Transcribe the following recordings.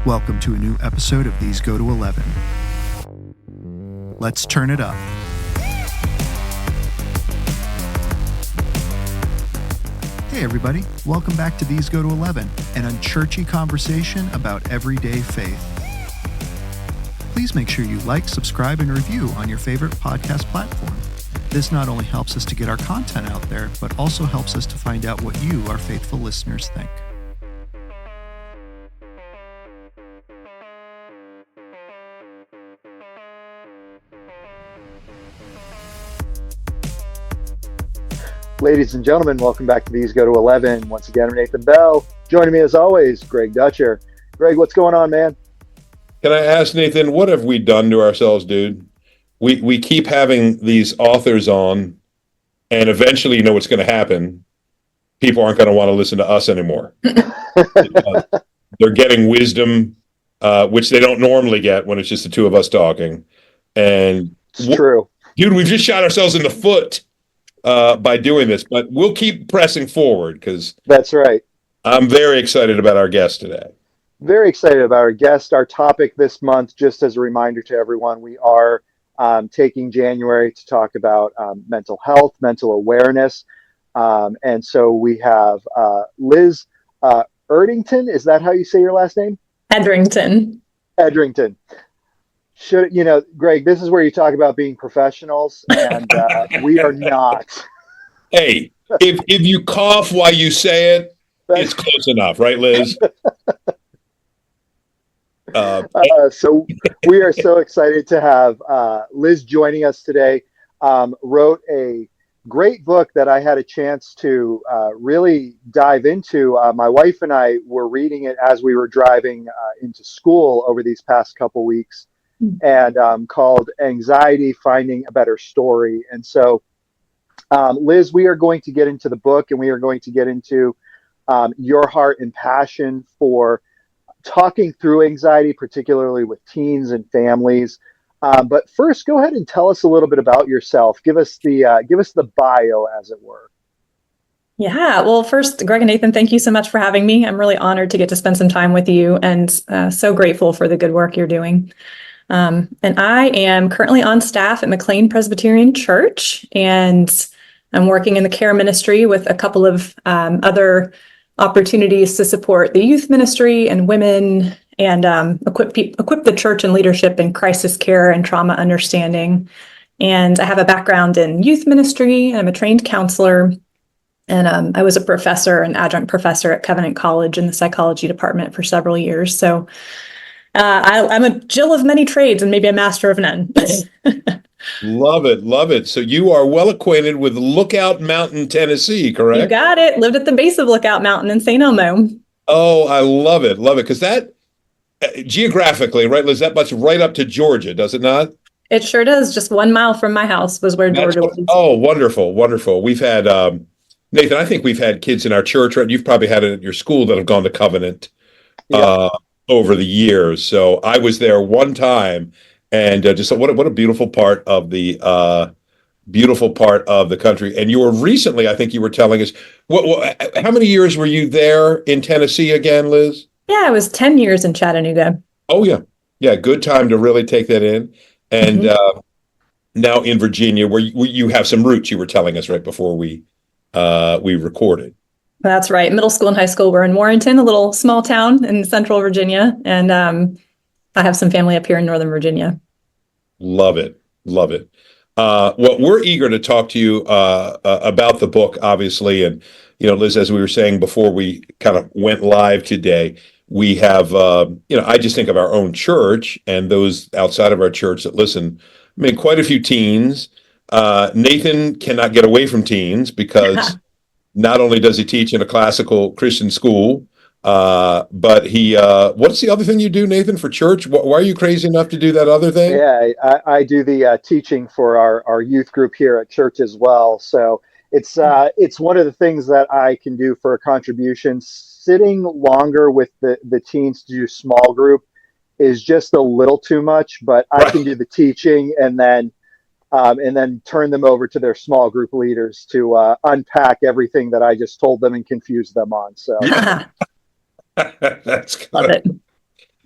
Welcome to a new episode of These Go to 11. Let's turn it up. Hey everybody, welcome back to These Go to 11, an unchurchy conversation about everyday faith. Please make sure you like, subscribe, and review on your favorite podcast platform. This not only helps us to get our content out there, but also helps us to find out what you, our faithful listeners, think. Ladies and gentlemen, welcome back to These Go to 11. Once again, I'm Nathan Bell. Joining me as always, Greg Dutcher. Greg, what's going on, man? Can I ask, Nathan, what have we done to ourselves, dude? We keep having these authors on, and eventually, you know what's going to happen. People aren't going to want to listen to us anymore. They're getting wisdom, which they don't normally get when it's just the two of us talking. And it's true. Dude, we've just shot ourselves in the foot by doing this, but we'll keep pressing forward because that's right. I'm very excited about our guest today. Very excited about our guest. Our topic this month, just as a reminder to everyone, we are taking January to talk about mental health, mental awareness. And so we have Liz Edrington. Is that how you say your last name? Edrington. Edrington. Greg, this is where you talk about being professionals, and we are not. Hey, if you cough while you say it, it's close enough, right, Liz? So we are so excited to have Liz joining us today. Wrote a great book that I had a chance to really dive into. My wife and I were reading it as we were driving into school over these past couple weeks. And called Anxiety, Finding a Better Story. And so, Liz, we are going to get into the book, and we are going to get into your heart and passion for talking through anxiety, particularly with teens and families. But first, go ahead and tell us a little bit about yourself. Give us the bio, as it were. Yeah. Well, first, Greg and Nathan, thank you so much for having me. I'm really honored to get to spend some time with you, and so grateful for the good work you're doing. And I am currently on staff at McLean Presbyterian Church, and I'm working in the care ministry with a couple of other opportunities to support the youth ministry and women, and equip the church and leadership in crisis care and trauma understanding. And I have a background in youth ministry, and I'm a trained counselor. And I was a professor, an adjunct professor at Covenant College in the psychology department for several years. So I'm a Jill of many trades and maybe a master of none. Love it. Love it. So you are well acquainted with Lookout Mountain, Tennessee, correct? You got it. Lived at the base of Lookout Mountain in St. Elmo. Oh, I love it. Love it. Because that geographically, right, Liz, that much right up to Georgia, does it not? It sure does. Just 1 mile from my house was where Georgia was. Oh, wonderful. Wonderful. We've had, Nathan, I think we've had kids in our church, right? You've probably had it at your school that have gone to Covenant. Yeah. Over the years. So I was there one time, and just what a beautiful part of the country. And you were recently, I think you were telling us, how many years were you there in Tennessee again, Liz? Yeah, I was 10 years in Chattanooga. Oh yeah. Yeah. Good time to really take that in. And now in Virginia, where you have some roots, you were telling us right before we recorded. That's right. Middle school and high school were in Warrenton, a little small town in central Virginia. And I have some family up here in Northern Virginia. Love it. Love it. Well, we're eager to talk to you about the book, obviously. And, Liz, as we were saying before we kind of went live today, we have, I just think of our own church and those outside of our church that listen. I mean, quite a few teens. Nathan cannot get away from teens because not only does he teach in a classical Christian school, but he, what's the other thing you do, Nathan, for church? Why are you crazy enough to do that other thing? Yeah, I do the teaching for our youth group here at church as well. So it's one of the things that I can do for a contribution. Sitting longer with the teens to do small group is just a little too much, but I can do the teaching and then turn them over to their small group leaders to unpack everything that I just told them and confuse them on. So that's good. Love it.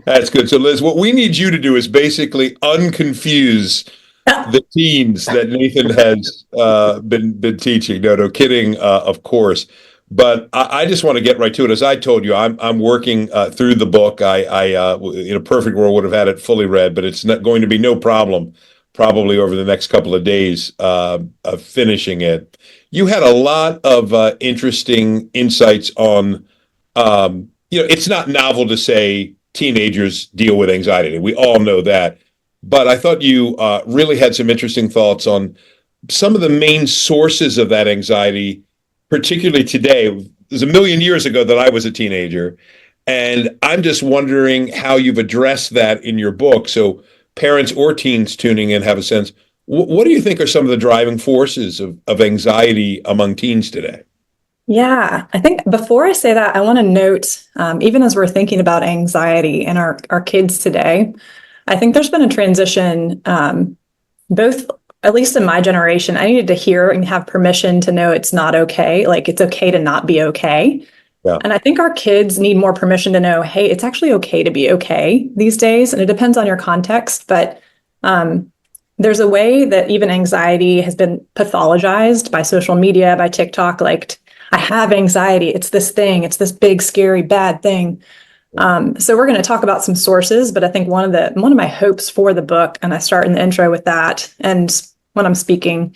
That's good. So, Liz, what we need you to do is basically unconfuse the teens that Nathan has been teaching. No, no kidding, of course. But I just want to get right to it. As I told you, I'm working through the book. I in a perfect world would have had it fully read, but it's not going to be no problem. Probably over the next couple of days of finishing it. You had a lot of interesting insights on. It's not novel to say teenagers deal with anxiety. We all know that. But I thought you really had some interesting thoughts on some of the main sources of that anxiety, particularly today. It was a million years ago that I was a teenager. And I'm just wondering how you've addressed that in your book. So parents or teens tuning in have a sense. What do you think are some of the driving forces of anxiety among teens today? Yeah, I think before I say that, I want to note, even as we're thinking about anxiety in our kids today, I think there's been a transition, both, at least in my generation, I needed to hear and have permission to know it's not okay. Like it's okay to not be okay. Yeah. And I think our kids need more permission to know, hey, it's actually okay to be okay these days. And it depends on your context, but there's a way that even anxiety has been pathologized by social media, by TikTok, like I have anxiety. It's this thing. It's this big, scary, bad thing. So we're going to talk about some sources, but I think one of my hopes for the book, and I start in the intro with that, and when I'm speaking,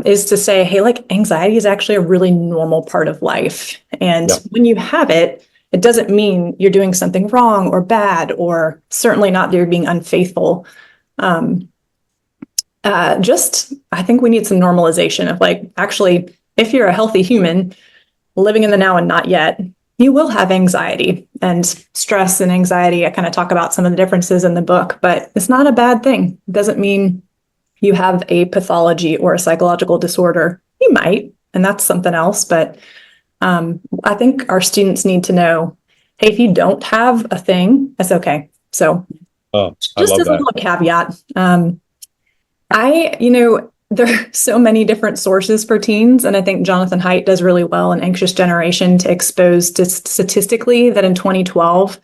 is to say, hey, like anxiety is actually a really normal part of life. And when you have it, it doesn't mean you're doing something wrong or bad, or certainly not that you're being unfaithful. I think we need some normalization of like, actually, if you're a healthy human living in the now and not yet, you will have anxiety and stress and anxiety. I kind of talk about some of the differences in the book, but it's not a bad thing. It doesn't mean you have a pathology or a psychological disorder. You might, and that's something else. But I think our students need to know, hey, if you don't have a thing, that's okay. So just as a little caveat, there are so many different sources for teens, and I think Jonathan Haidt does really well in Anxious Generation to expose statistically that in 2012,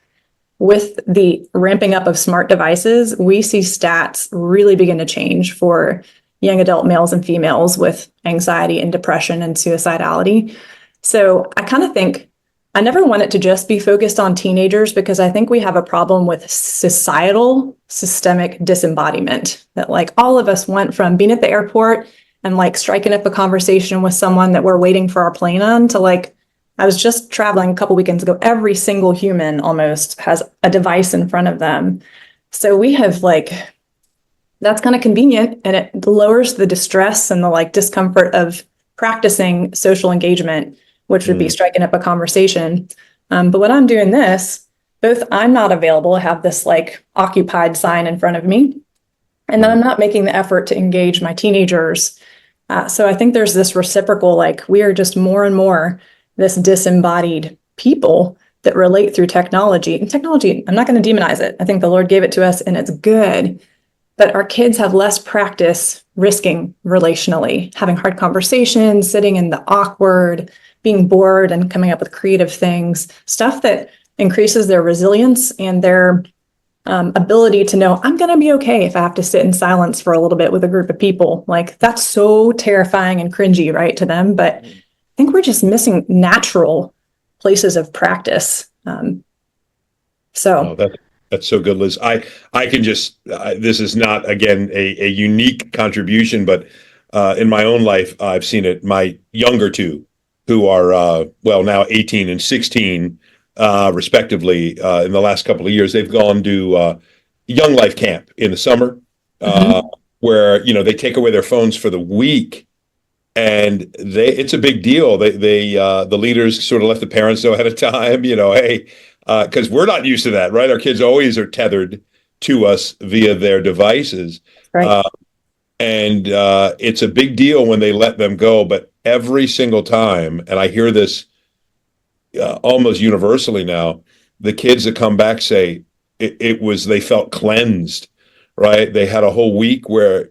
with the ramping up of smart devices, we see stats really begin to change for young adult males and females with anxiety and depression and suicidality. So I kind of think I never want it to just be focused on teenagers, because I think we have a problem with societal systemic disembodiment, that like all of us went from being at the airport and like striking up a conversation with someone that we're waiting for our plane on to like, I was just traveling a couple weekends ago, every single human almost has a device in front of them. So we have like, that's kind of convenient, and it lowers the distress and the like discomfort of practicing social engagement, which would be striking up a conversation. But when I'm doing this, both I'm not available, I have this like occupied sign in front of me, and then I'm not making the effort to engage my teenagers. So I think there's this reciprocal, like we are just more and more this disembodied people that relate through technology. And technology, I'm not going to demonize it. I think the Lord gave it to us and it's good. But our kids have less practice risking relationally, having hard conversations, sitting in the awkward, being bored and coming up with creative things, stuff that increases their resilience and their ability to know, I'm going to be okay if I have to sit in silence for a little bit with a group of people. Like that's so terrifying and cringy, right, to them. But I think we're just missing natural places of practice. That's so good, Liz. I can just this is not again a unique contribution, but in my own life, I've seen it. My younger two, who are now 18 and 16, respectively, in the last couple of years, they've gone to Young Life Camp in the summer, where they take away their phones for the week. And it's a big deal. The leaders sort of let the parents know ahead of time, hey, because we're not used to that, right? Our kids always are tethered to us via their devices. Right. And it's a big deal when they let them go. But every single time, and I hear this almost universally now, the kids that come back say they felt cleansed, right? They had a whole week where,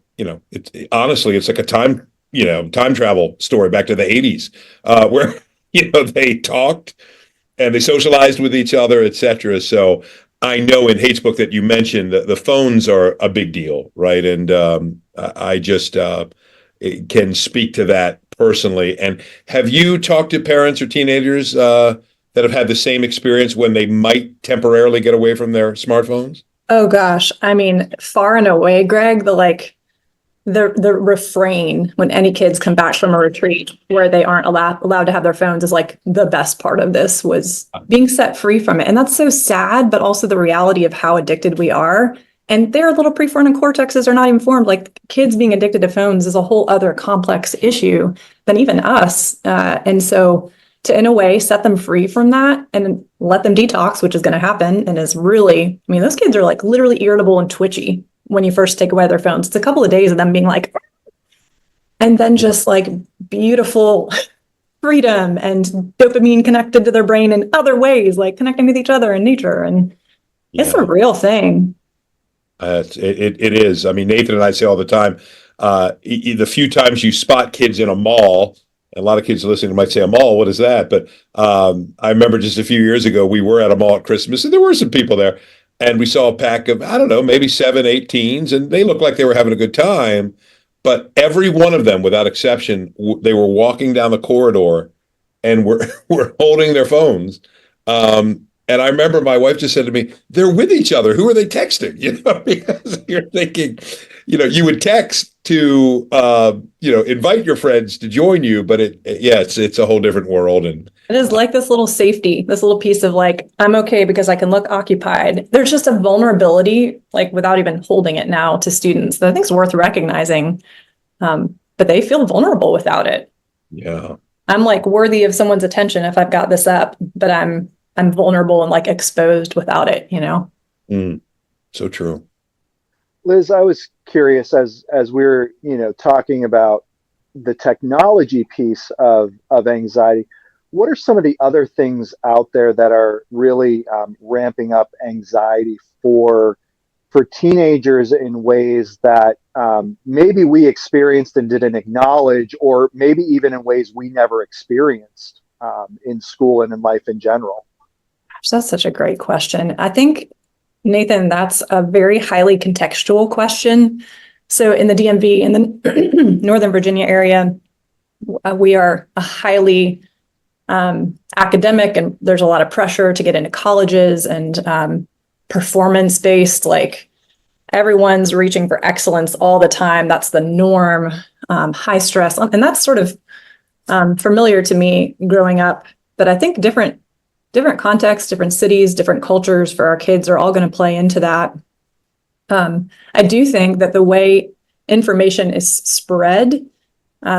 honestly, it's like a time travel story back to the 80s, where, they talked and they socialized with each other, etc. So I know in Hate's book that you mentioned that the phones are a big deal, right? And I just can speak to that personally. And have you talked to parents or teenagers that have had the same experience when they might temporarily get away from their smartphones? Oh gosh. I mean, far and away, Greg, the refrain when any kids come back from a retreat where they aren't allowed to have their phones is like the best part of this was being set free from it. And that's so sad, but also the reality of how addicted we are. And their little prefrontal cortexes are not even formed. Like kids being addicted to phones is a whole other complex issue than even us. And so to, in a way, set them free from that and let them detox, which is going to happen and is really, I mean, those kids are like literally irritable and twitchy when you first take away their phones. It's a couple of days of them being like, and then just like beautiful freedom and dopamine connected to their brain in other ways, like connecting with each other in nature. And it's a real thing. It is. I mean, Nathan and I say all the time, the few times you spot kids in a mall, a lot of kids listening might say, a mall, what is that? But I remember just a few years ago, we were at a mall at Christmas and there were some people there. And we saw a pack of, I don't know, maybe 7, 8 teens, and they looked like they were having a good time. But every one of them, without exception, they were walking down the corridor and were holding their phones. And I remember my wife just said to me, they're with each other. Who are they texting? Because you're thinking, you would text to, invite your friends to join you, but it's a whole different world. And it is like this little safety, this little piece of like, I'm okay because I can look occupied. There's just a vulnerability, like without even holding it now to students that I think is worth recognizing. But they feel vulnerable without it. Yeah. I'm like worthy of someone's attention if I've got this up, but I'm vulnerable and like exposed without it, So true. Liz, I was curious as we're, talking about the technology piece of anxiety. What are some of the other things out there that are really ramping up anxiety for teenagers in ways that maybe we experienced and didn't acknowledge, or maybe even in ways we never experienced in school and in life in general? That's such a great question. I think, Nathan, that's a very highly contextual question. So in the DMV, in the Northern Virginia area, we are a highly academic, and there's a lot of pressure to get into colleges and performance-based, like everyone's reaching for excellence all the time. That's the norm, high stress. And that's sort of familiar to me growing up. But I think different contexts, different cities, different cultures for our kids are all going to play into that. I do think that the way information is spread,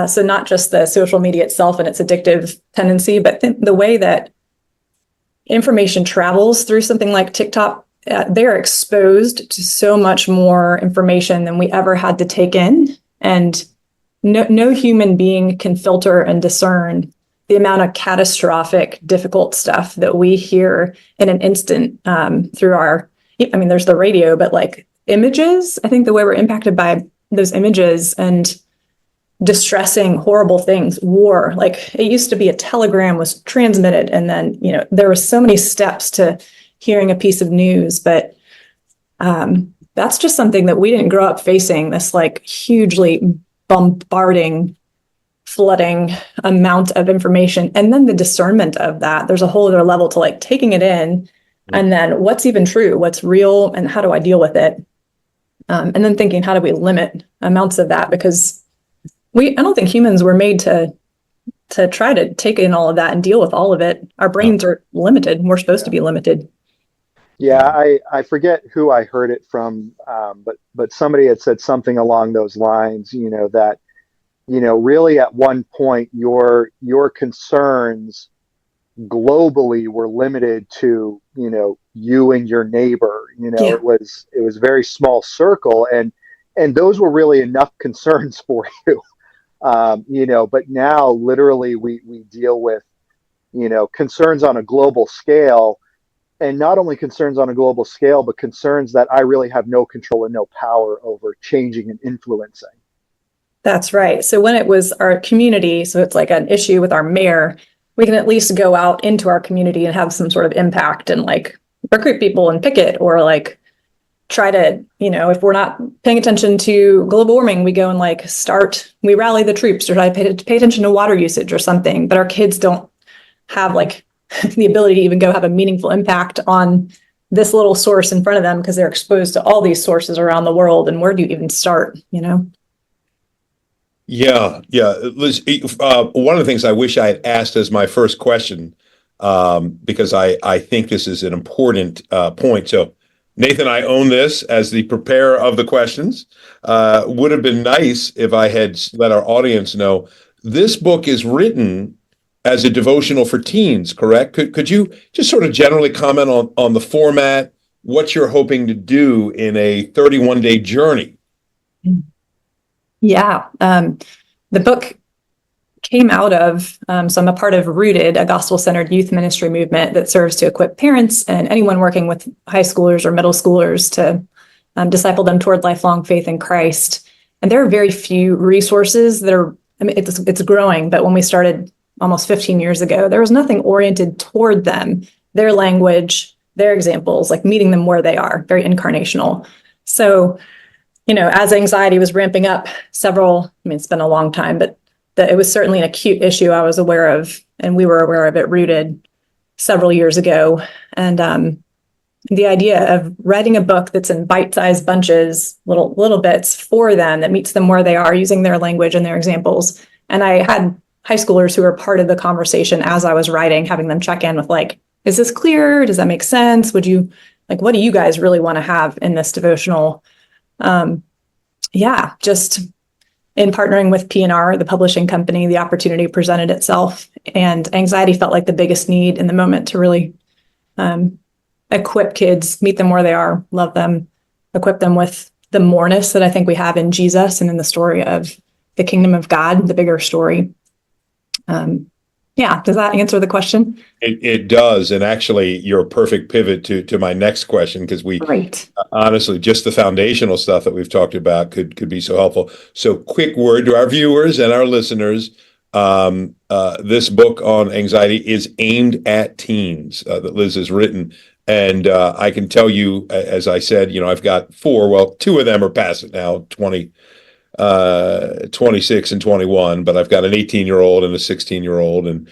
so not just the social media itself and its addictive tendency, but the way that information travels through something like TikTok, they're exposed to so much more information than we ever had to take in. And no human being can filter and discern the amount of catastrophic, difficult stuff that we hear in an instant through there's the radio, but like images, I think the way we're impacted by those images and distressing, horrible things, war, like it used to be a telegram was transmitted. And then, there were so many steps to hearing a piece of news, but that's just something that we didn't grow up facing, this like hugely bombarding, flooding amount of information. And then the discernment of that, there's a whole other level to like taking it in and then what's even true, what's real, and how do I deal with it? And then thinking, how do we limit amounts of that? Because I don't think humans were made to try to take in all of that and deal with all of it. Our brains are limited. We're supposed to be limited. Yeah, I forget who I heard it from, but somebody had said something along those lines, that, really at one point your concerns globally were limited to, you and your neighbor. It was a very small circle, and those were really enough concerns for you. But now literally we deal with, concerns on a global scale, and not only concerns on a global scale, but concerns that I really have no control and no power over changing and influencing. That's right. So when it was our community, so it's like an issue with our mayor, we can at least go out into our community and have some sort of impact and like recruit people and picket, or like try to, if we're not paying attention to global warming, we go and like we rally the troops, or try to pay attention to water usage or something. But our kids don't have like the ability to even go have a meaningful impact on this little source in front of them, because they're exposed to all these sources around the world. And where do you even start, Yeah, yeah. Liz, one of the things I wish I had asked as my first question, because I think this is an important point. So, Nathan, I own this as the preparer of the questions. Would have been nice if I had let our audience know this book is written as a devotional for teens, correct? Could you just sort of generally comment on the format, what you're hoping to do in a 31-day journey? Yeah. The book came out of, so I'm a part of Rooted, a gospel-centered youth ministry movement that serves to equip parents and anyone working with high schoolers or middle schoolers to disciple them toward lifelong faith in Christ. And there are very few resources that are, it's growing, but when we started almost 15 years ago, there was nothing oriented toward them, their language, their examples, like meeting them where they are, very incarnational. So, as anxiety was ramping up it's been a long time, but it was certainly an acute issue I was aware of, and we were aware of it Rooted several years ago. And the idea of writing a book that's in bite-sized bunches, little bits for them, that meets them where they are, using their language and their examples. And I had high schoolers who were part of the conversation as I was writing, having them check in with like, is this clear? Does that make sense? What do you guys really want to have in this devotional? Just in partnering with P&R, the publishing company, the opportunity presented itself, and anxiety felt like the biggest need in the moment to really equip kids, meet them where they are, love them, equip them with the moreness that I think we have in Jesus and in the story of the kingdom of God, the bigger story. Does that answer the question? It does. And actually, you're a perfect pivot to my next question, because honestly, just the foundational stuff that we've talked about could be so helpful. So quick word to our viewers and our listeners. This book on anxiety is aimed at teens that Liz has written. And I can tell you, as I said, I've got 4, well, 2 of them are past it now, 26 and 21, but I've got an 18-year-old and a 16-year-old, and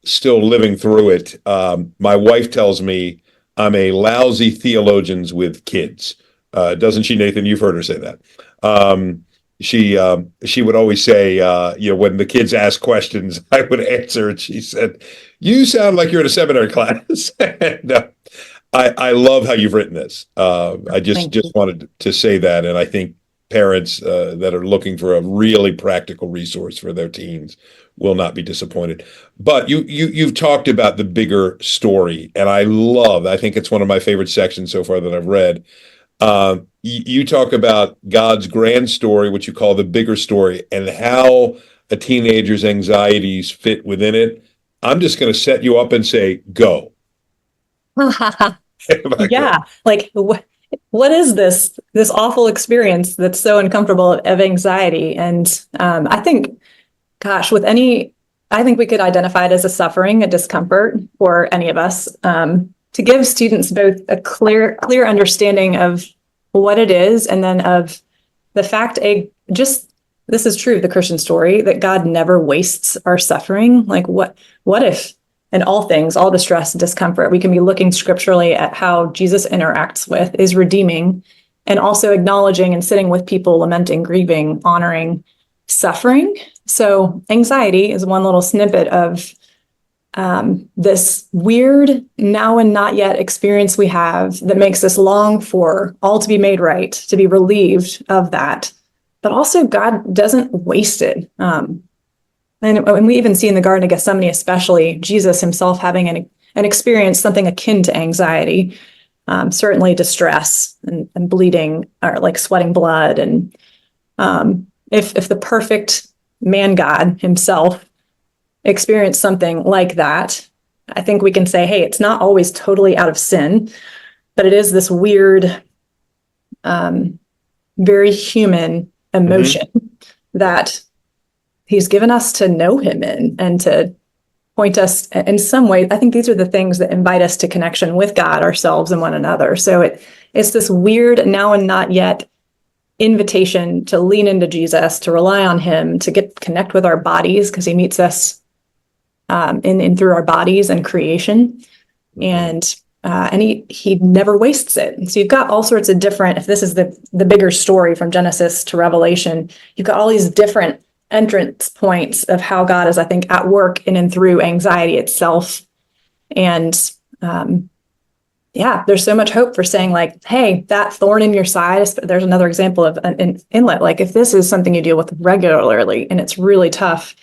still living through it. My wife tells me I'm a lousy theologian with kids. Doesn't she, Nathan? You've heard her say that. She would always say, when the kids ask questions, I would answer, and she said, "You sound like you're in a seminary class." And I love how you've written this. I just wanted to say that, and I think parents that are looking for a really practical resource for their teens will not be disappointed. But you've talked about the bigger story, and I think it's one of my favorite sections so far that I've read. You talk about God's grand story, which you call the bigger story, and how a teenager's anxieties fit within it. I'm just going to set you up and say, go. Yeah. Like, what is this awful experience that's so uncomfortable of anxiety? And I think, I think we could identify it as a suffering, a discomfort for any of us, to give students both a clear understanding of what it is, and then of the fact, this is true of the Christian story, that God never wastes our suffering. Like what if in all things, all distress and discomfort, we can be looking scripturally at how Jesus interacts with, is redeeming, and also acknowledging and sitting with people, lamenting, grieving, honoring suffering. So anxiety is one little snippet of this weird now and not yet experience we have that makes us long for all to be made right, to be relieved of that. But also God doesn't waste it. And we even see in the Garden of Gethsemane, especially Jesus himself having an experience, something akin to anxiety, certainly distress and bleeding, or like sweating blood. And if the perfect man God himself experienced something like that, I think we can say, hey, it's not always totally out of sin, but it is this weird, very human emotion that he's given us to know him in, and to point us in some way. I think these are the things that invite us to connection with God, ourselves, and one another. So it's this weird now and not yet invitation to lean into Jesus, to rely on him, to connect with our bodies, because he meets us in through our bodies and creation. And he never wastes it. And so you've got all sorts of different, if this is the bigger story from Genesis to Revelation, you've got all these different entrance points of how God is, I think, at work in and through anxiety itself. And there's so much hope for saying, like, hey, that thorn in your side, there's another example of an inlet. Like, if this is something you deal with regularly and it's really tough,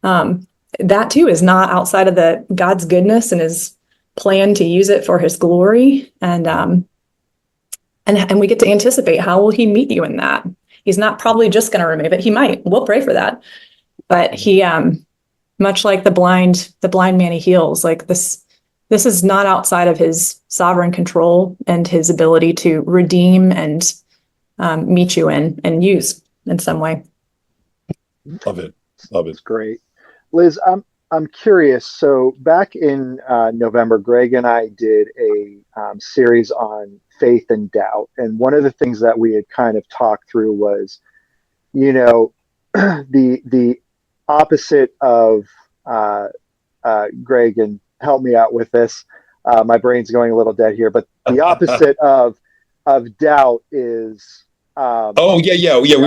that too is not outside of God's goodness and his plan to use it for his glory. And we get to anticipate, how will he meet you in that? He's not probably just going to remove it. He might. We'll pray for that. But he, much like the blind man he heals, like this is not outside of his sovereign control and his ability to redeem and meet you in and use in some way. Love it. Love it. It's great. Liz, I'm curious. So back in November, Greg and I did a series on faith and doubt. And one of the things that we had kind of talked through was, the opposite of Greg, and help me out with this. My brain's going a little dead here, but the opposite of doubt is. We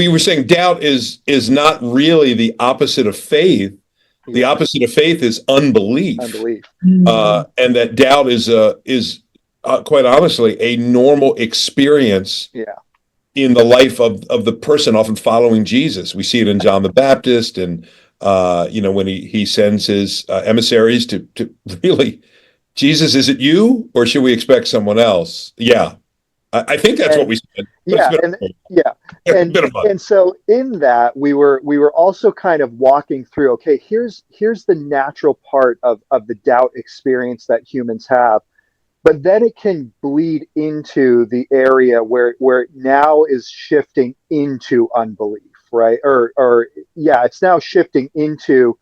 were saying doubt is not really the opposite of faith. The opposite of faith is unbelief. And that doubt is quite honestly a normal experience in the life of the person often following Jesus. We see it in John the Baptist, and when he sends his emissaries to really, Jesus, is it you, or should we expect someone else? Yeah, I think that's what we said. And so in that we were also kind of walking through, okay, here's the natural part of the doubt experience that humans have, but then it can bleed into the area where it now is shifting into unbelief, right? It's now shifting into,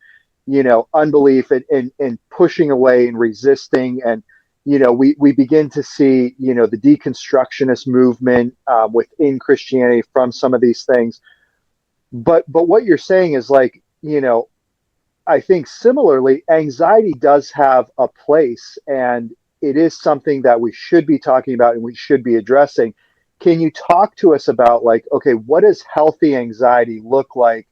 unbelief and pushing away and resisting. And, we begin to see, the deconstructionist movement within Christianity from some of these things. But what you're saying is, like, I think similarly, anxiety does have a place, and it is something that we should be talking about and we should be addressing. Can you talk to us about, like, okay, what does healthy anxiety look like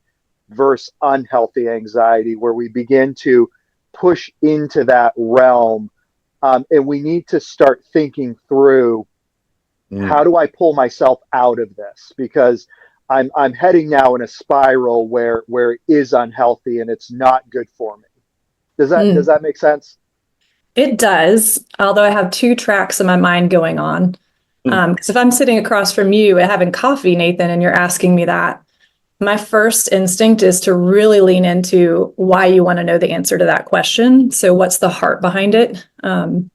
versus unhealthy anxiety, where we begin to push into that realm? And we need to start thinking through, how do I pull myself out of this? Because I'm heading now in a spiral where it is unhealthy and it's not good for me. Does that make sense? It does, although I have two tracks in my mind going on. Because if I'm sitting across from you and having coffee, Nathan, and you're asking me that, my first instinct is to really lean into why you want to know the answer to that question. So what's the heart behind it? And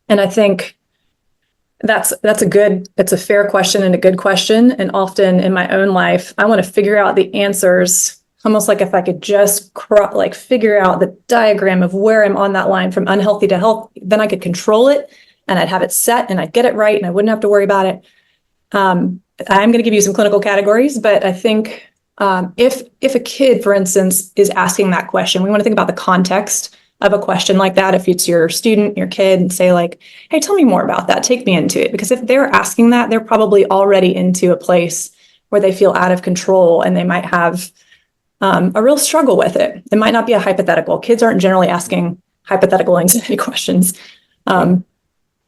I think it's a fair question and a good question. And often in my own life, I want to figure out the answers, almost like if I could just figure out the diagram of where I'm on that line from unhealthy to health, then I could control it and I'd have it set and I'd get it right and I wouldn't have to worry about it. I'm going to give you some clinical categories, but I think if a kid, for instance, is asking that question, we want to think about the context of a question like that. If it's your student, your kid, and say, like, hey, tell me more about that. Take me into it. Because if they're asking that, they're probably already into a place where they feel out of control and they might have a real struggle with it. It might not be a hypothetical. Kids aren't generally asking hypothetical anxiety questions.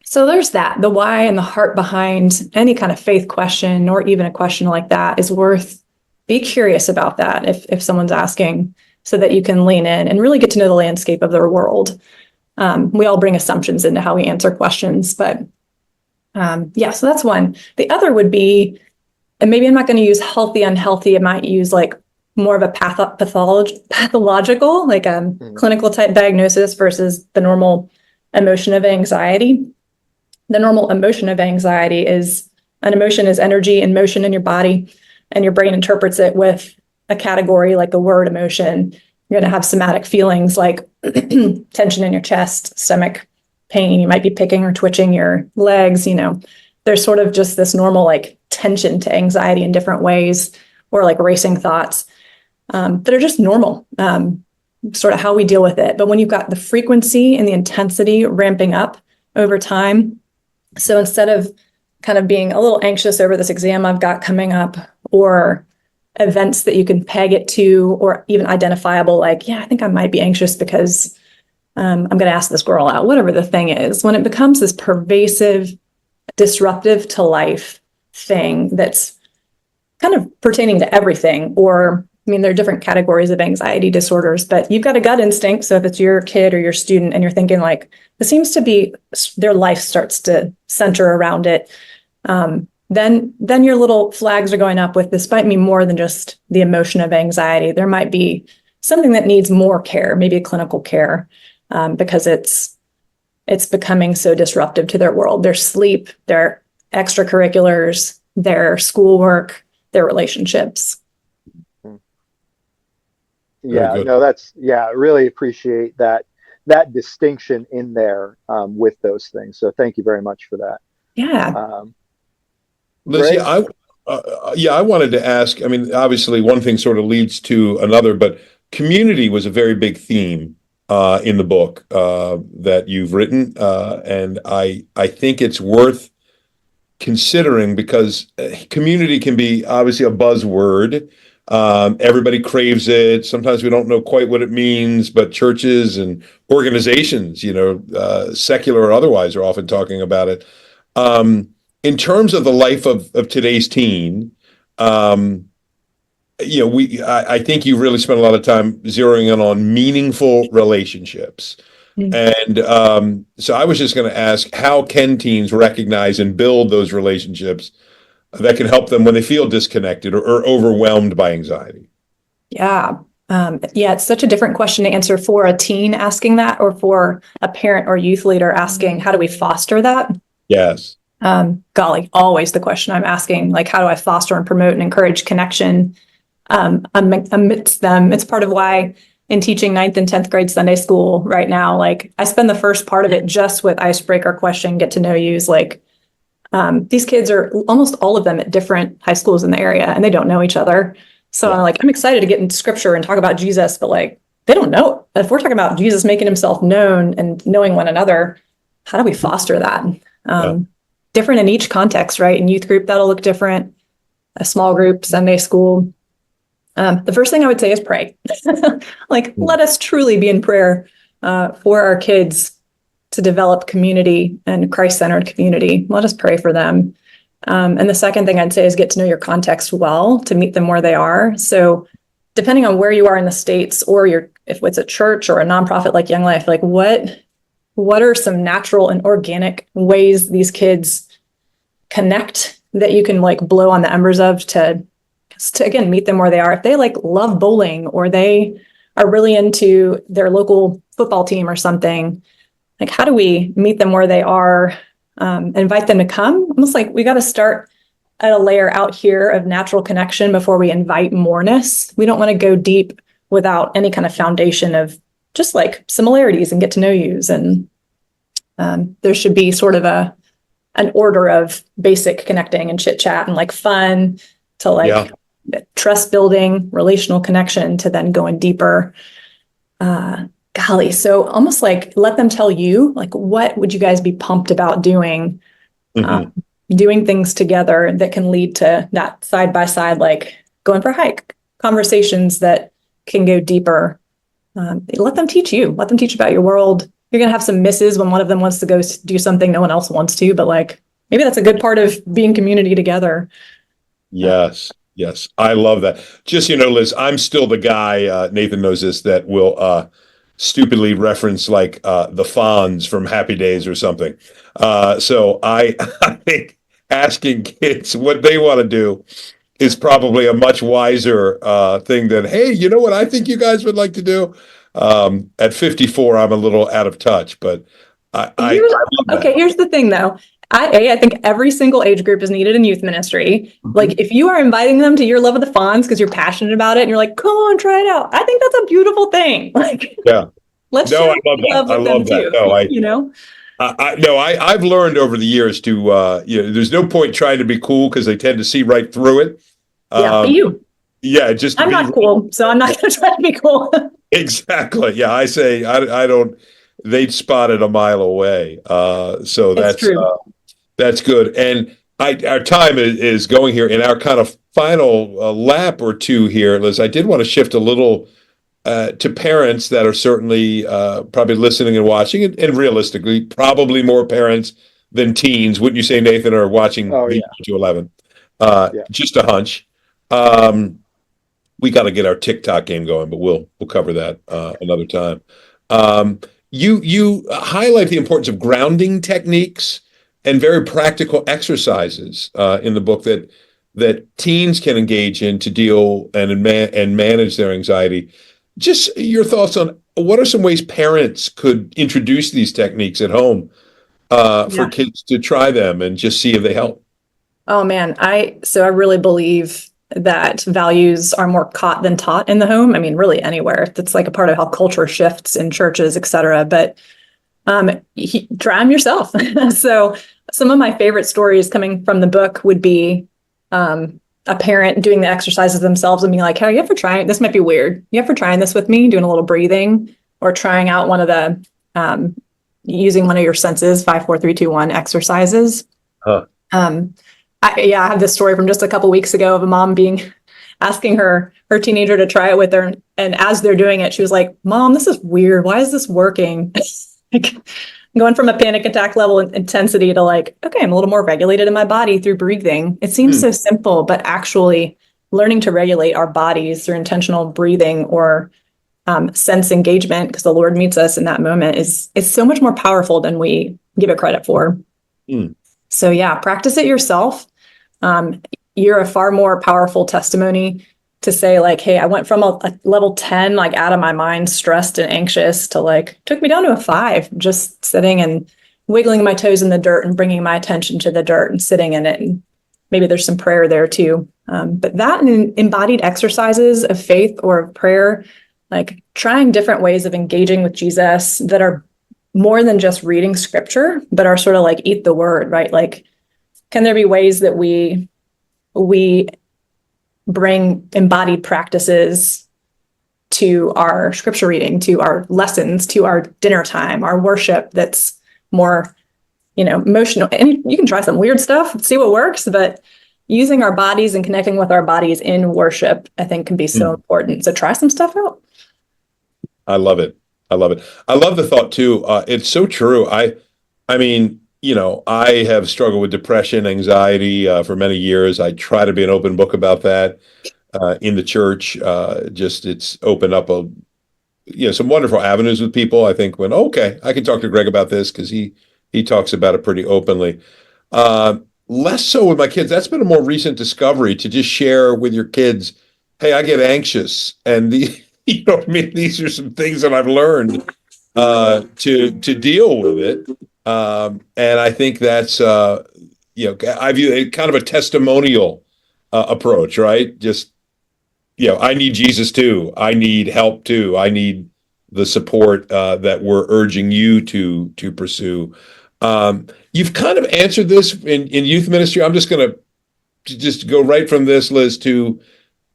So there's that. The why and the heart behind any kind of faith question, or even a question like that, is be curious about that if someone's asking, so that you can lean in and really get to know the landscape of their world. We all bring assumptions into how we answer questions, but so that's one. The other would be, and maybe I'm not going to use healthy, unhealthy. I might use like more of a pathological, like clinical type diagnosis versus the normal emotion of anxiety. The normal emotion of anxiety is an emotion is energy in motion in your body, and your brain interprets it with a category like the word emotion. You're going to have somatic feelings like tension in your chest, stomach pain. You might be picking or twitching your legs. There's sort of just this normal like tension to anxiety in different ways, or like racing thoughts that are just normal, sort of how we deal with it. But when you've got the frequency and the intensity ramping up over time, so instead of kind of being a little anxious over this exam I've got coming up, or events that you can peg it to, or even identifiable, like, yeah, I think I might be anxious because I'm going to ask this girl out, whatever the thing is, when it becomes this pervasive, disruptive to life thing that's kind of pertaining to everything, or, I mean, there are different categories of anxiety disorders, but you've got a gut instinct. So if it's your kid or your student and you're thinking like, this seems to be, their life starts to center around it, then your little flags are going up with, this might be more than just the emotion of anxiety. There might be something that needs more care, maybe a clinical care, because it's becoming so disruptive to their world, their sleep, their extracurriculars, their schoolwork, their relationships. Yeah, no, I really appreciate that distinction in there with those things. So thank you very much for that. Yeah. Liz, I wanted to ask, I mean, obviously one thing sort of leads to another, but community was a very big theme in the book that you've written. And I think it's worth considering, because community can be obviously a buzzword. Everybody craves it. Sometimes we don't know quite what it means, but churches and organizations, secular or otherwise, are often talking about it. In terms of the life of today's teen, I think you really spent a lot of time zeroing in on meaningful relationships. And so I was just going to ask, how can teens recognize and build those relationships that can help them when they feel disconnected or overwhelmed by anxiety? Yeah. It's such a different question to answer for a teen asking that, or for a parent or youth leader asking, how do we foster that? Yes. Golly, always the question I'm asking, like, how do I foster and promote and encourage connection amidst them? It's part of why in teaching 9th and 10th grade Sunday school right now, like, I spend the first part of it just with icebreaker question, get to know yous. Like, these kids are almost all of them at different high schools in the area, and they don't know each other. So I'm excited to get into scripture and talk about Jesus, but like, they don't know. If we're talking about Jesus making himself known and knowing one another, how do we foster that? Different in each context, right? In youth group, that'll look different. A small group, Sunday school. The first thing I would say is pray. Let us truly be in prayer for our kids to develop community and Christ-centered community. Let us pray for them. And the second thing I'd say is get to know your context well, to meet them where they are. So depending on where you are in the States, or if it's a church or a nonprofit like Young Life, like what are some natural and organic ways these kids connect that you can like blow on the embers of to again, meet them where they are. If they like love bowling, or they are really into their local football team or something, like, how do we meet them where they are, invite them to come? Almost like we got to start at a layer out here of natural connection before we invite moreness. We don't want to go deep without any kind of foundation of just like similarities and get to know yous. And there should be sort of an order of basic connecting and chit chat and like fun to like trust building, relational connection, to then going deeper. Golly, so almost like let them tell you, like, what would you guys be pumped about doing? Doing things together that can lead to that side by side, like going for a hike, conversations that can go deeper. Let them teach you. Let them teach about your world. You're going to have some misses when one of them wants to go do something no one else wants to, but like, maybe that's a good part of being community together. Yes. I love that. Just, Liz, I'm still the guy, Nathan knows this, that will stupidly reference like the Fonz from Happy Days or something. So I think asking kids what they want to do is probably a much wiser thing than, hey, you know what I think you guys would like to do? At 54, I'm a little out of touch, but I love that. Okay, here's the thing though. I think every single age group is needed in youth ministry. Mhm. Like if you are inviting them to your Love of the Fawns because you're passionate about it and you're like, come on, try it out. I think that's a beautiful thing. Like, Yeah. let's No, share I love that. love I with them love that. too. No, You know? I've learned over the years to, there's no point trying to be cool because they tend to see right through it. Yeah, be you. Yeah, just to I'm be not cool, so I'm not going to try to be cool. exactly. Yeah, I say I don't. They'd spot it a mile away. So It's true. that's good. And our time is going here in our kind of final lap or two here, Liz. I did want to shift a little to parents that are certainly probably listening and watching, and realistically, probably more parents than teens. Wouldn't you say, Nathan, are watching Oh the yeah, 211? yeah. Just a hunch. We got to get our TikTok game going, but we'll cover that another time. Um, you highlight the importance of grounding techniques and very practical exercises in the book that teens can engage in to deal and manage their anxiety. Just your thoughts on what are some ways parents could introduce these techniques at home for Yeah. kids to try them and just see if they help. Oh man, I really believe that values are more caught than taught in the home. I mean, really anywhere. That's like a part of how culture shifts in churches, et cetera. But try them yourself. So some of my favorite stories coming from the book would be a parent doing the exercises themselves and being like, hey, you ever try this? Might be weird. You ever trying this with me, doing a little breathing or trying out one of the using one of your senses, 5, 4, 3, 2, 1 exercises. Huh. I have this story from just a couple weeks ago of a mom asking her teenager to try it with her. And as they're doing it, she was like, Mom, this is weird. Why is this working? Like going from a panic attack level intensity to like, okay, I'm a little more regulated in my body through breathing. It seems so simple, but actually learning to regulate our bodies through intentional breathing or sense engagement, because the Lord meets us in that moment, is so much more powerful than we give it credit for. So yeah, practice it yourself. You're a far more powerful testimony to say like, hey, I went from a level 10, like out of my mind, stressed and anxious, to like, took me down to a 5, just sitting and wiggling my toes in the dirt and bringing my attention to the dirt and sitting in it. And maybe there's some prayer there too. But that and embodied exercises of faith or of prayer, like trying different ways of engaging with Jesus that are more than just reading scripture, but are sort of like eat the word, right? Like, can there be ways that we bring embodied practices to our scripture reading, to our lessons, to our dinner time, our worship that's more, emotional? And you can try some weird stuff, see what works, but using our bodies and connecting with our bodies in worship, I think, can be so important. So try some stuff out. I love it. I love it. I love the thought too. It's so true. I mean, I have struggled with depression, anxiety for many years. I try to be an open book about that in the church. Just it's opened up some wonderful avenues with people. I think okay, I can talk to Greg about this because he talks about it pretty openly. Less so with my kids. That's been a more recent discovery to just share with your kids. Hey, I get anxious, and these are some things that I've learned to deal with it. And I think that's, I view it kind of a testimonial approach, right? Just, I need Jesus too. I need help too. I need the support that we're urging you to pursue. You've kind of answered this in youth ministry. I'm just going to just go right from this, Liz, to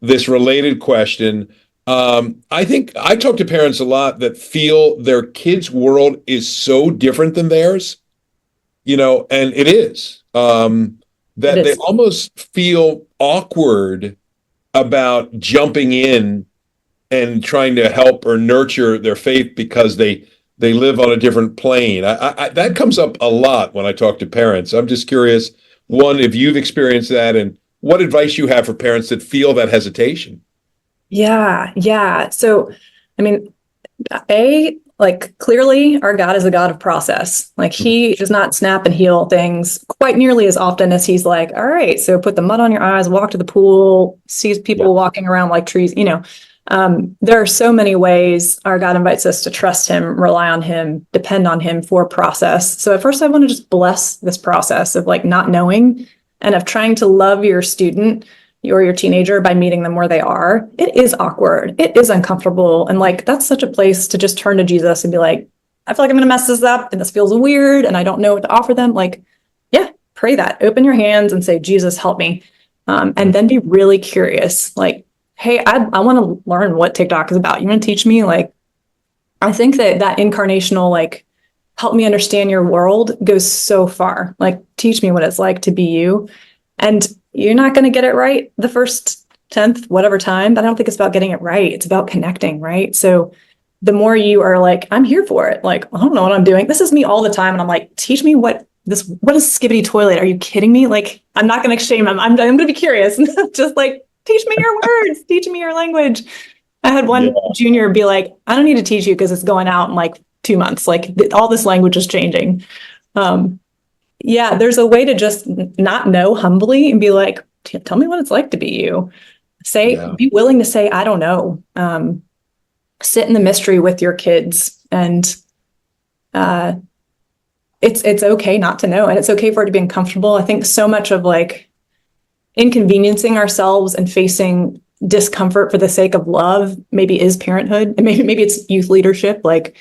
this related question. I think I talk to parents a lot that feel their kids' world is so different than theirs, and it is, that they almost feel awkward about jumping in and trying to help or nurture their faith because they live on a different plane. That comes up a lot when I talk to parents. I'm just curious, one, if you've experienced that, and what advice you have for parents that feel that hesitation. Yeah. So, I mean, clearly our God is a God of process. Like he does not snap and heal things quite nearly as often as he's like, all right, so put the mud on your eyes, walk to the pool, sees people walking around like trees, There are so many ways our God invites us to trust him, rely on him, depend on him for process. So at first I want to just bless this process of like not knowing and of trying to love your student or your teenager by meeting them where they are. It is awkward. It is uncomfortable. And like, that's such a place to just turn to Jesus and be like, I feel like I'm going to mess this up and this feels weird and I don't know what to offer them. Like, yeah, pray that. Open your hands and say, Jesus, help me. And then be really curious. Like, hey, I want to learn what TikTok is about. You want to teach me? Like, I think that incarnational, like, help me understand your world goes so far. Like, teach me what it's like to be you. And you're not going to get it right the first 10th, whatever time, but I don't think it's about getting it right. It's about connecting, right? So the more you are like, I'm here for it. Like, I don't know what I'm doing. This is me all the time. And I'm like, teach me what is skibbity toilet? Are you kidding me? Like, I'm not going to shame him. I'm going to be curious. Just like, teach me your words, teach me your language. I had one junior be like, I don't need to teach you because it's going out in like 2 months. Like all this language is changing. Yeah, there's a way to just not know humbly and be like, tell me what it's like to be you. Be willing to say, I don't know. Sit in the mystery with your kids, and it's okay not to know, and it's okay for it to be uncomfortable. I think so much of like inconveniencing ourselves and facing discomfort for the sake of love maybe is parenthood, and maybe it's youth leadership. Like,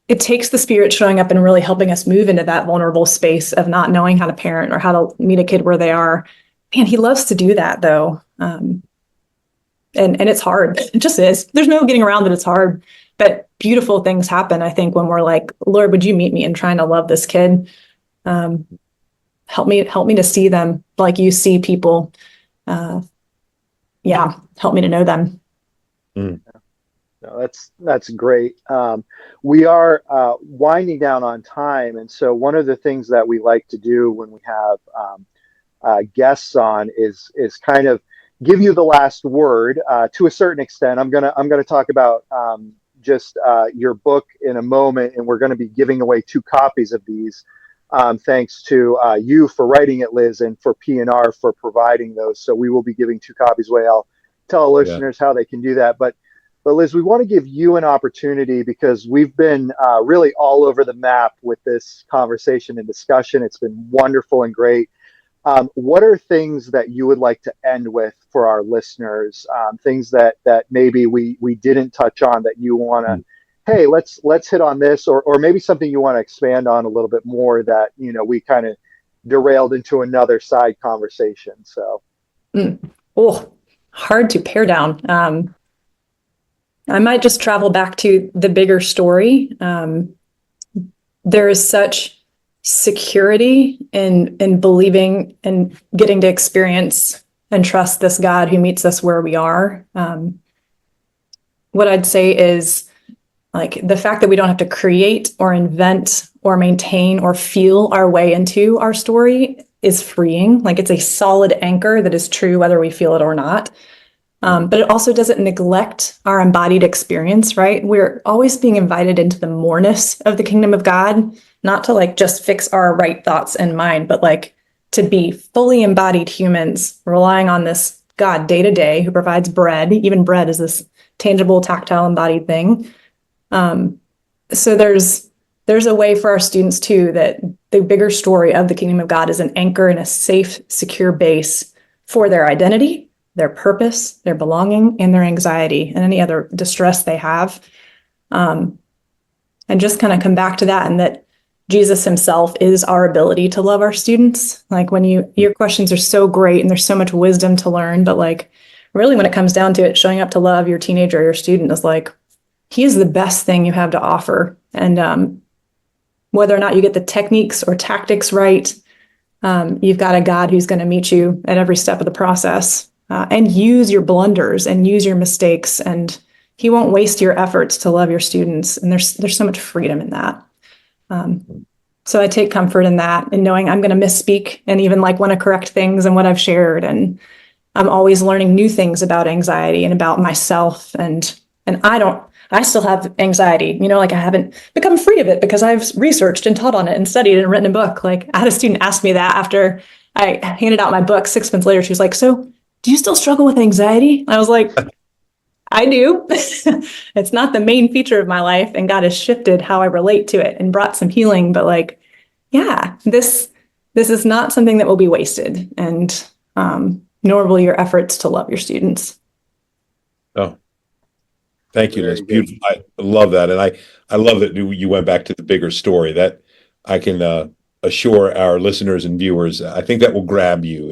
it takes the Spirit showing up and really helping us move into that vulnerable space of not knowing how to parent or how to meet a kid where they are. Man, he loves to do that though. And it's hard. It just is. There's no getting around it. It's hard, but beautiful things happen, I think, when we're like, Lord, would you meet me in trying to love this kid? Help me to see them like you see people. Help me to know them. No, that's great. We are winding down on time. And so one of the things that we like to do when we have guests on is kind of give you the last word to a certain extent. I'm gonna talk about just your book in a moment, and we're going to be giving away 2 copies of these. Thanks to you for writing it, Liz, and for P&R for providing those. So we will be giving 2 copies away. I'll tell our listeners how they can do that. But Liz, we want to give you an opportunity because we've been really all over the map with this conversation and discussion. It's been wonderful and great. What are things that you would like to end with for our listeners? Things that maybe we didn't touch on that you want to, hey, let's hit on this, or maybe something you want to expand on a little bit more that, we kind of derailed into another side conversation. So. Hard to pare down. I might just travel back to the bigger story. There is such security in believing and getting to experience and trust this God who meets us where we are. What I'd say is like the fact that we don't have to create or invent or maintain or feel our way into our story is freeing. Like it's a solid anchor that is true whether we feel it or not. But it also doesn't neglect our embodied experience, right? We're always being invited into the moreness of the kingdom of God, not to like just fix our right thoughts and mind, but like to be fully embodied humans relying on this God day to day who provides bread. Even bread is this tangible, tactile, embodied thing. So there's a way for our students too, that the bigger story of the kingdom of God is an anchor and a safe, secure base for their identity, their purpose, their belonging, and their anxiety, and any other distress they have. And just kind of come back to that, and that Jesus himself is our ability to love our students. Like when your questions are so great and there's so much wisdom to learn, but like really when it comes down to it, showing up to love your teenager or your student is like, he is the best thing you have to offer. And whether or not you get the techniques or tactics right, you've got a God who's going to meet you at every step of the process. And use your blunders and use your mistakes, and he won't waste your efforts to love your students. And there's so much freedom in that. So I take comfort in that, and knowing I'm going to misspeak and even like want to correct things and what I've shared. And I'm always learning new things about anxiety and about myself. And I still have anxiety, like I haven't become free of it because I've researched and taught on it and studied and written a book. Like I had a student ask me that after I handed out my book 6 months later. She was like, so do you still struggle with anxiety? I was like, I do. It's not the main feature of my life, and God has shifted how I relate to it and brought some healing. But like, yeah, this is not something that will be wasted, and nor will your efforts to love your students. Oh, thank you, Liz. Very good. Beautiful. I love that. And I love that you went back to the bigger story. That I can assure our listeners and viewers, I think that will grab you.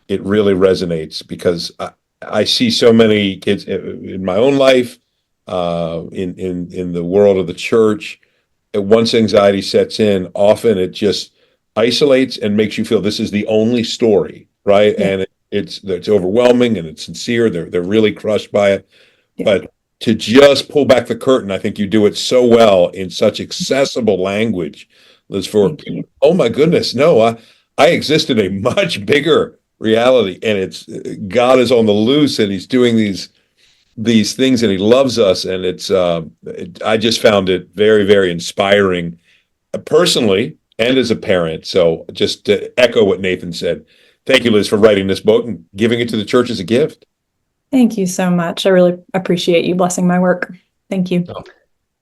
It really resonates because I see so many kids in my own life, in the world of the church. Once anxiety sets in, often it just isolates and makes you feel this is the only story, right? Yeah. And it's overwhelming and it's sincere. They're really crushed by it. Yeah. But to just pull back the curtain, I think you do it so well in such accessible language. Liz, for Thank you. oh my goodness, no, I exist in a much bigger reality, and it's God is on the loose, and He's doing these things, and He loves us, and I just found it very, very inspiring, personally and as a parent. So just to echo what Nathan said, thank you, Liz, for writing this book and giving it to the church as a gift. Thank you so much. I really appreciate you blessing my work. Thank you. Oh,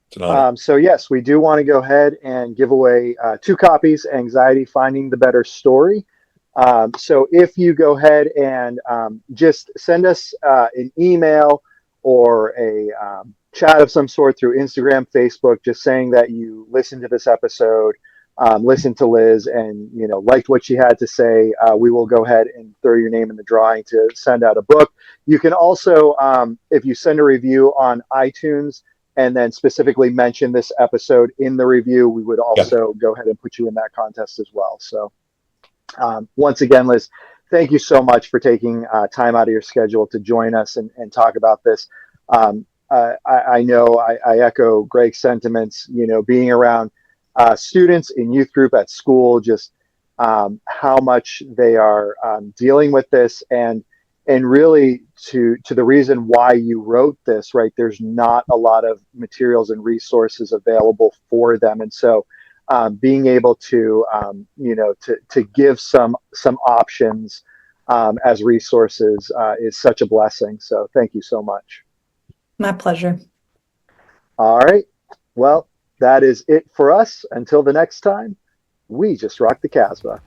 it's an honor. So yes, we do want to go ahead and give away 2 copies, Anxiety, Finding the Better Story. So if you go ahead and just send us an email or a chat of some sort through Instagram, Facebook, just saying that you listened to this episode, listened to Liz, and liked what she had to say, we will go ahead and throw your name in the drawing to send out a book. You can also, if you send a review on iTunes and then specifically mention this episode in the review, we would also go ahead and put you in that contest as well. So once again, Liz, thank you so much for taking time out of your schedule to join us and talk about this. I know I echo Greg's sentiments, being around students in youth group at school, just how much they are dealing with this, and really to the reason why you wrote this, right? There's not a lot of materials and resources available for them. And so being able to, to give some options as resources is such a blessing. So thank you so much. My pleasure. All right. Well, that is it for us. Until the next time, we just rock the Casbah.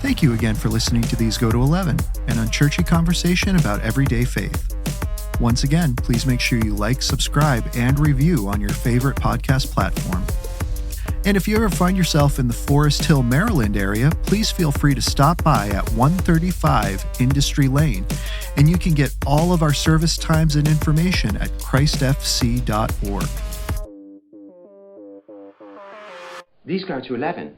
Thank you again for listening to These Go to 11, an unchurchy conversation about everyday faith. Once again, please make sure you like, subscribe, and review on your favorite podcast platform. And if you ever find yourself in the Forest Hill, Maryland area, please feel free to stop by at 135 Industry Lane, and you can get all of our service times and information at christfc.org. These go to 11.